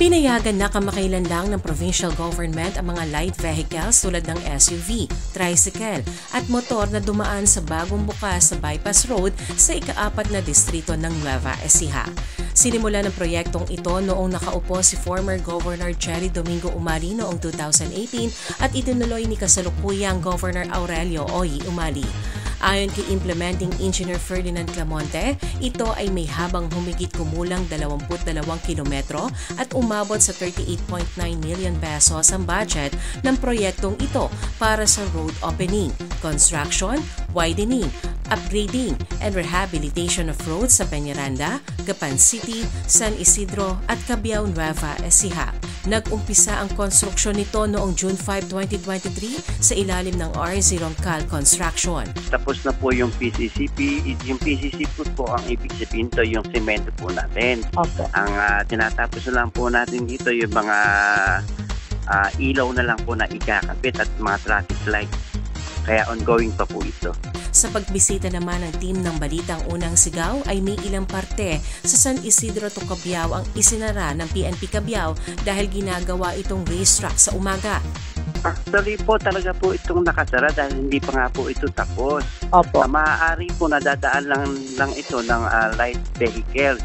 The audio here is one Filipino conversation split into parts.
Pinayagan na kamakailan lang ng provincial government ang mga light vehicles tulad ng SUV, tricycle at motor na dumaan sa bagong bukas sa bypass road sa ika-4 na distrito ng Nueva Ecija. Sinimula ng proyektong ito noong nakaupo si former Governor Jerry Domingo Umali noong 2018 at itinuloy ni kasalukuyang Governor Aurelio Oy Umali. Ayon kay Implementing Engineer Ferdinand Clamonte, ito ay may habang humigit kumulang 22 kilometro at umabot sa 38.9 million pesos ang budget ng proyektong ito para sa road opening, construction, widening, upgrading and rehabilitation of roads sa Peñaranda, Gapan City, San Isidro at Cabiao Nueva Ecija. Nag-umpisa ang konstruksyon nito noong June 5, 2023 sa ilalim ng RZ Roncal Construction. Tapos na po yung PCCP. Yung PCCP po ang ibig sabihin to yung semento po natin. Okay. Ang tinatapos na lang po natin dito yung mga ilaw na lang po na ikakabit at mga traffic lights. Kaya ongoing pa po ito. Sa pagbisita naman ng team ng Balitang Unang Sigaw ay may ilang parte sa San Isidro to Cabiao ang isinara ng PNP Cabiao dahil ginagawa itong racetrack sa umaga. Actually po talaga po itong nakasara dahil hindi pa nga po ito tapos. Opo. Maaari po nadadaan lang ito ng light vehicles.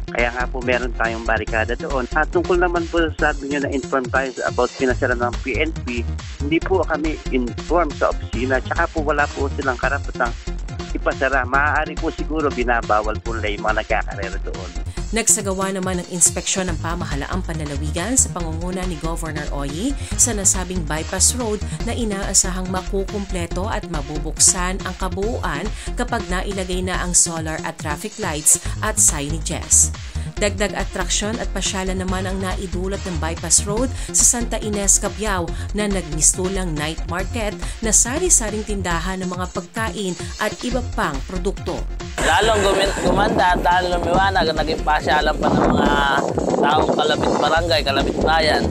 Kaya nga po meron tayong barikada doon. At tungkol naman po sa sabi nyo na informed tayo about pinasara ng PNP, hindi po kami informed sa opisina. Tsaka po wala po silang karapatang ipasara. Maaari po siguro binabawal po nila yung mga nagkakarera doon. Nagsagawa naman ng inspeksyon ng pamahalaang panlalawigan sa pangunguna ni Governor Oyi sa nasabing bypass road na inaasahang makukumpleto at mabubuksan ang kabuuan kapag nailagay na ang solar at traffic lights at signages. Dagdag atraksyon at pasyalan naman ang naidulot ng bypass road sa Santa Ines, Cabiao na nagmistulang night market na sari-saring tindahan ng mga pagkain at iba pang produkto. Lalong gumanda at lalong lumiwanag at naging pasyalan pa ng mga taong kalapit barangay, kalapit bayan.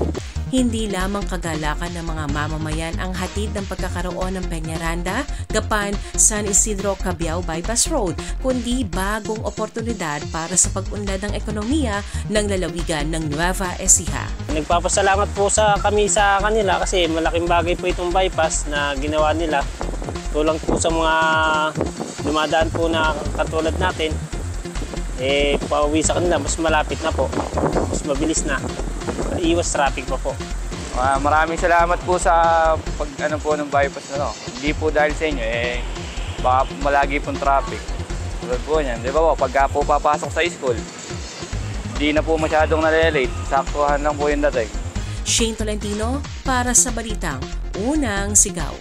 Hindi lamang kagalakan ng mga mamamayan ang hatid ng pagkakaroon ng Peñaranda, Gapan, San Isidro, Cabiao Bypass Road, kundi bagong oportunidad para sa pag-unlad ng ekonomiya ng lalawigan ng Nueva Ecija. Nagpapasalamat po kami sa kanila kasi malaking bagay po itong bypass na ginawa nila. Tulang po sa mga dumadaan po na katulad natin, pauwi sa kanila, mas malapit na po, mas mabilis na. Iwas traffic pa po. Maraming salamat po sa pag-ano ng bypass na to. Hindi po dahil sa inyo, baka malagi pong traffic. Tulad po niyan, di ba po, pagka po papasok sa school, hindi na po masyadong nalilate. Saktuhan lang po yung dating. Shane Tolentino para sa Balitang Unang Sigaw.